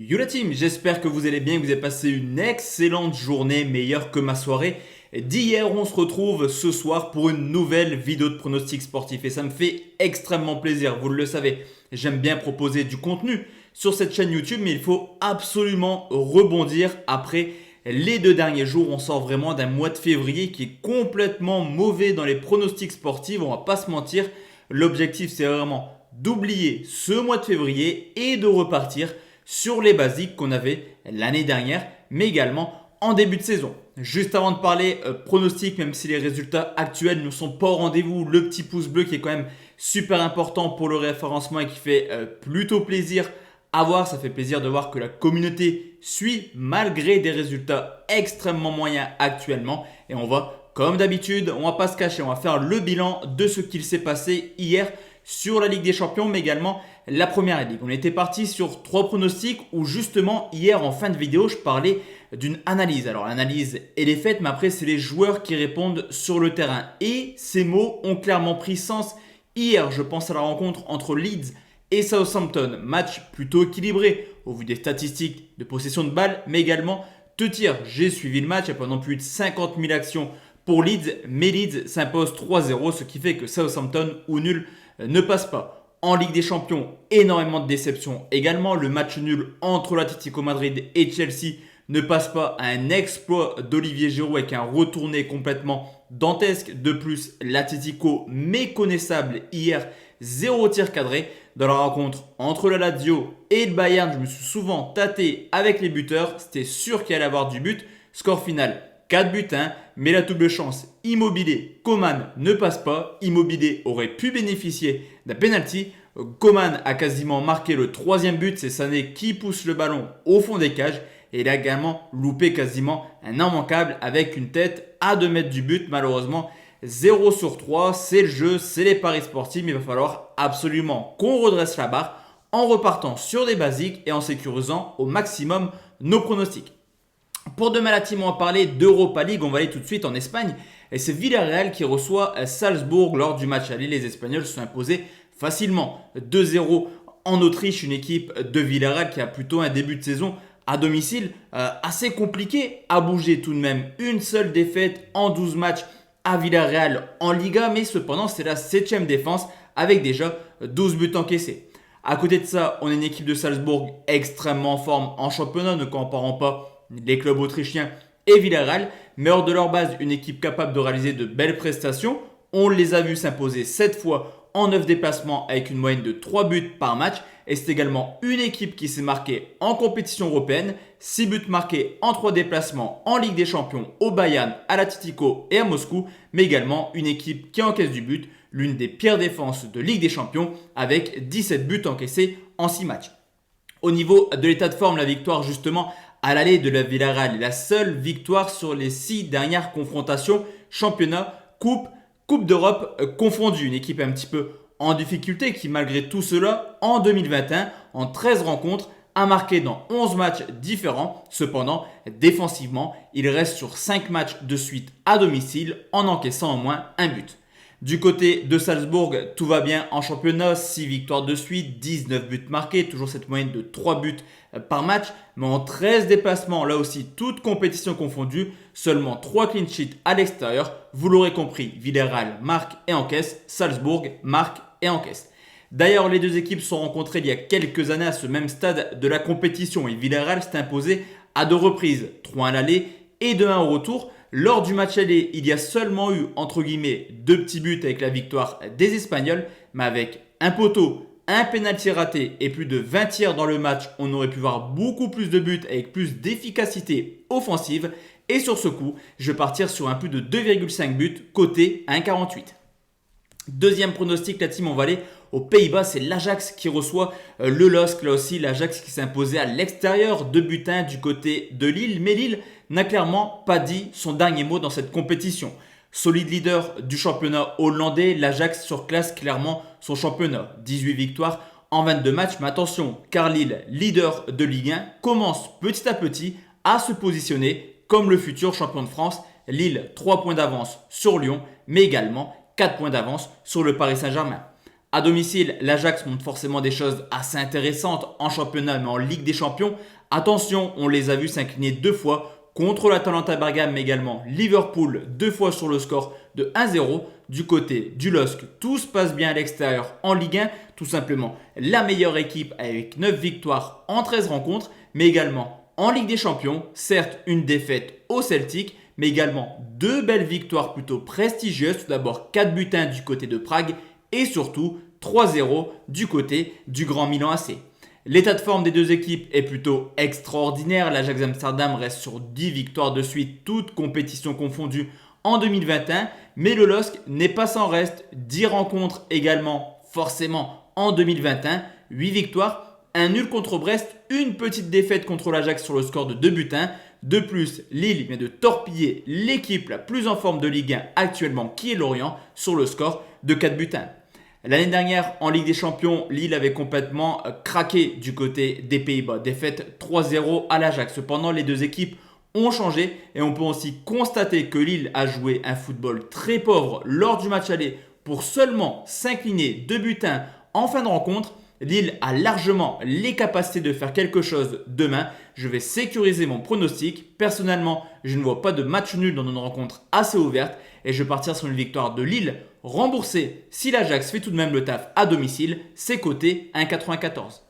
Yo la team, j'espère que vous allez bien, que vous avez passé une excellente journée, meilleure que ma soirée d'hier. On se retrouve ce soir pour une nouvelle vidéo de pronostic sportif et ça me fait extrêmement plaisir, vous le savez. J'aime bien proposer du contenu sur cette chaîne YouTube, mais il faut absolument rebondir après les 2 derniers jours. On sort vraiment d'un mois de février qui est complètement mauvais dans les pronostics sportifs, on va pas se mentir. L'objectif c'est vraiment d'oublier ce mois de février et de repartir sur les basiques qu'on avait l'année dernière, mais également en début de saison. Juste avant de parler pronostic, même si les résultats actuels ne sont pas au rendez-vous, le petit pouce bleu qui est quand même super important pour le référencement et qui fait plutôt plaisir à voir. Ça fait plaisir de voir que la communauté suit malgré des résultats extrêmement moyens actuellement. Et on va, comme d'habitude, on va pas se cacher, on va faire le bilan de ce qu'il s'est passé hier sur la Ligue des Champions, mais également la Première Ligue. On était parti sur 3 pronostics où justement hier en fin de vidéo, je parlais d'une analyse. Alors l'analyse elle est faite, mais après c'est les joueurs qui répondent sur le terrain. Et ces mots ont clairement pris sens hier. Je pense à la rencontre entre Leeds et Southampton. Match plutôt équilibré au vu des statistiques de possession de balle, mais également de tir. J'ai suivi le match, il y a pendant plus de 50 000 actions pour Leeds, mais Leeds s'impose 3-0, ce qui fait que Southampton ou nul ne passe pas. En Ligue des Champions, énormément de déceptions également. Le match nul entre l'Atlético Madrid et Chelsea ne passe pas à un exploit d'Olivier Giroud avec un retourné complètement dantesque. De plus, l'Atlético méconnaissable hier, 0 tir cadré. Dans la rencontre entre le Lazio et le Bayern, je me suis souvent tâté avec les buteurs. C'était sûr qu'il allait avoir du but. Score final 4 buts 1, mais la double chance Immobilier, Coman ne passe pas. Immobilier aurait pu bénéficier d'un penalty. Coman a quasiment marqué le 3e but, c'est Sané qui pousse le ballon au fond des cages. Et il a également loupé quasiment un immanquable avec une tête à 2 mètres du but. Malheureusement, 0 sur 3, c'est le jeu, c'est les paris sportifs. Mais il va falloir absolument qu'on redresse la barre en repartant sur des basiques et en sécurisant au maximum nos pronostics. Pour demain la team, on va parler d'Europa League. On va aller tout de suite en Espagne. Et c'est Villarreal qui reçoit Salzbourg lors du match aller. Les Espagnols se sont imposés facilement 2-0 en Autriche. Une équipe de Villarreal qui a plutôt un début de saison à domicile assez compliqué à bouger tout de même. Une seule défaite en 12 matchs à Villarreal en Liga. Mais cependant, c'est la 7e défense avec déjà 12 buts encaissés. À côté de ça, on a une équipe de Salzbourg extrêmement en forme en championnat, ne comparant pas les clubs autrichiens et Villarreal, mais hors de leur base, une équipe capable de réaliser de belles prestations. On les a vus s'imposer 7 fois en 9 déplacements avec une moyenne de 3 buts par match. Et c'est également une équipe qui s'est marquée en compétition européenne. 6 buts marqués en 3 déplacements en Ligue des Champions au Bayern, à l'Atlético et à Moscou. Mais également une équipe qui encaisse du but, l'une des pires défenses de Ligue des Champions avec 17 buts encaissés en 6 matchs. Au niveau de l'état de forme, la victoire justement à l'aller de la Villarreal est la seule victoire sur les 6 dernières confrontations, championnat, coupe d'Europe confondue. Une équipe un petit peu en difficulté qui malgré tout cela, en 2021, en 13 rencontres, a marqué dans 11 matchs différents. Cependant, défensivement, il reste sur 5 matchs de suite à domicile en encaissant au moins un but. Du côté de Salzbourg, tout va bien en championnat, 6 victoires de suite, 19 buts marqués, toujours cette moyenne de 3 buts par match, mais en 13 déplacements, là aussi, toute compétition confondue, seulement 3 clean sheets à l'extérieur. Vous l'aurez compris, Villarreal marque et encaisse, Salzbourg marque et encaisse. D'ailleurs, les deux équipes se sont rencontrées il y a quelques années à ce même stade de la compétition et Villarreal s'est imposé à 2 reprises, 3-1 à l'aller et 2-1 au retour. Lors du match aller, il y a seulement eu, entre guillemets, 2 petits buts avec la victoire des Espagnols, mais avec un poteau, un pénalty raté et plus de 20 tirs dans le match, on aurait pu voir beaucoup plus de buts avec plus d'efficacité offensive. Et sur ce coup, je vais partir sur un plus de 2,5 buts, côté 1,48. Deuxième pronostic, la team, on va aller aux Pays-Bas, c'est l'Ajax qui reçoit le LOSC. Là aussi, l'Ajax qui s'est imposé à l'extérieur, 2 buts 1 du côté de Lille. Mais Lille n'a clairement pas dit son dernier mot dans cette compétition. Solide leader du championnat hollandais, l'Ajax surclasse clairement son championnat. 18 victoires en 22 matchs. Mais attention, car Lille, leader de Ligue 1, commence petit à petit à se positionner comme le futur champion de France. Lille, 3 points d'avance sur Lyon, mais également 4 points d'avance sur le Paris Saint-Germain. À domicile, l'Ajax montre forcément des choses assez intéressantes en championnat mais en Ligue des Champions. Attention, on les a vus s'incliner 2 fois contre l'Atalanta Bergame, mais également Liverpool 2 fois sur le score de 1-0. Du côté du LOSC, tout se passe bien à l'extérieur en Ligue 1. Tout simplement la meilleure équipe avec 9 victoires en 13 rencontres, mais également en Ligue des Champions. Certes, une défaite au Celtic, mais également 2 belles victoires plutôt prestigieuses. Tout d'abord 4-1 du côté de Prague et surtout 3-0 du côté du Grand Milan AC. L'état de forme des deux équipes est plutôt extraordinaire. L'Ajax Amsterdam reste sur 10 victoires de suite, toutes compétitions confondues en 2021. Mais le LOSC n'est pas sans reste. 10 rencontres également forcément en 2021. 8 victoires, un nul contre Brest, une petite défaite contre l'Ajax sur le score de 2-1. De plus, Lille vient de torpiller l'équipe la plus en forme de Ligue 1 actuellement qui est Lorient sur le score de 4-1. L'année dernière, en Ligue des Champions, Lille avait complètement craqué du côté des Pays-Bas. Défaite 3-0 à l'Ajax. Cependant, les deux équipes ont changé et on peut aussi constater que Lille a joué un football très pauvre lors du match aller pour seulement s'incliner 2-1 en fin de rencontre. Lille a largement les capacités de faire quelque chose demain. Je vais sécuriser mon pronostic. Personnellement, je ne vois pas de match nul dans une rencontre assez ouverte et je vais partir sur une victoire de Lille remboursée si l'Ajax fait tout de même le taf à domicile. C'est coté 1,94.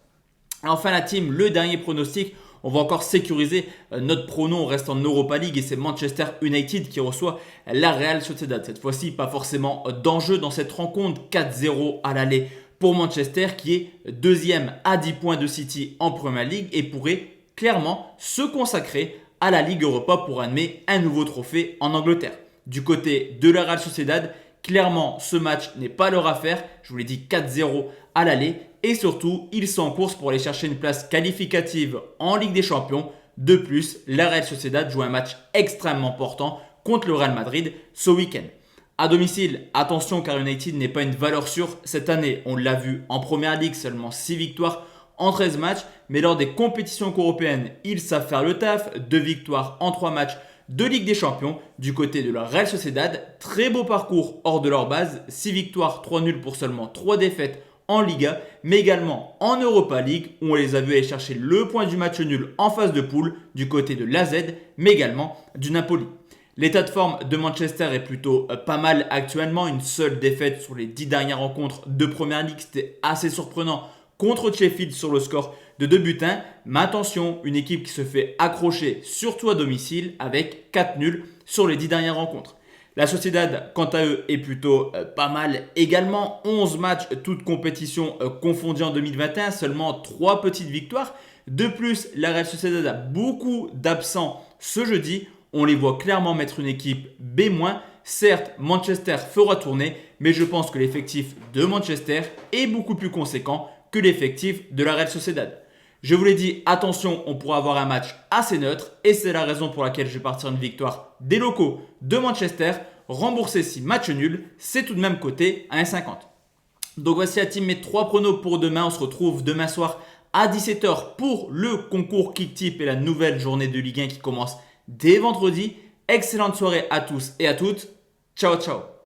Enfin la team, le dernier pronostic. On va encore sécuriser notre prono. On reste en Europa League et c'est Manchester United qui reçoit la Real Sociedad. Cette fois-ci, pas forcément d'enjeu dans cette rencontre. 4-0 à l'aller pour Manchester qui est deuxième à 10 points de City en Premier League et pourrait clairement se consacrer à la Ligue Europa pour animer un nouveau trophée en Angleterre. Du côté de la Real Sociedad, clairement ce match n'est pas leur affaire. Je vous l'ai dit 4-0 à l'aller et surtout ils sont en course pour aller chercher une place qualificative en Ligue des Champions. De plus, la Real Sociedad joue un match extrêmement important contre le Real Madrid ce week-end. À domicile, attention car United n'est pas une valeur sûre cette année. On l'a vu en Première Ligue, seulement 6 victoires en 13 matchs. Mais lors des compétitions européennes, ils savent faire le taf. 2 victoires en 3 matchs de Ligue des Champions. Du côté de la Real Sociedad, très beau parcours hors de leur base. 6 victoires, 3 nuls pour seulement 3 défaites en Liga. Mais également en Europa League où on les a vus aller chercher le point du match nul en phase de poule du côté de l'AZ mais également du Napoli. L'état de forme de Manchester est plutôt pas mal actuellement. Une seule défaite sur les 10 dernières rencontres de Première Ligue. C'était assez surprenant contre Sheffield sur le score de 2-1. Mais attention, une équipe qui se fait accrocher surtout à domicile avec 4 nuls sur les 10 dernières rencontres. La Sociedad, quant à eux, est plutôt pas mal également. 11 matchs, toutes compétitions confondues en 2021. Seulement 3 petites victoires. De plus, la Real Sociedad a beaucoup d'absents ce jeudi. On les voit clairement mettre une équipe B-. Certes, Manchester fera tourner, mais je pense que l'effectif de Manchester est beaucoup plus conséquent que l'effectif de la Real Sociedad. Je vous l'ai dit, attention, on pourra avoir un match assez neutre et c'est la raison pour laquelle je vais partir une victoire des locaux de Manchester. Remboursé si match nul, c'est tout de même coté à 1,50. Donc voici la team, mes 3 pronos pour demain. On se retrouve demain soir à 17h pour le concours Kick-Tip et la nouvelle journée de Ligue 1 qui commence dès vendredi. Excellente soirée à tous et à toutes. Ciao, ciao.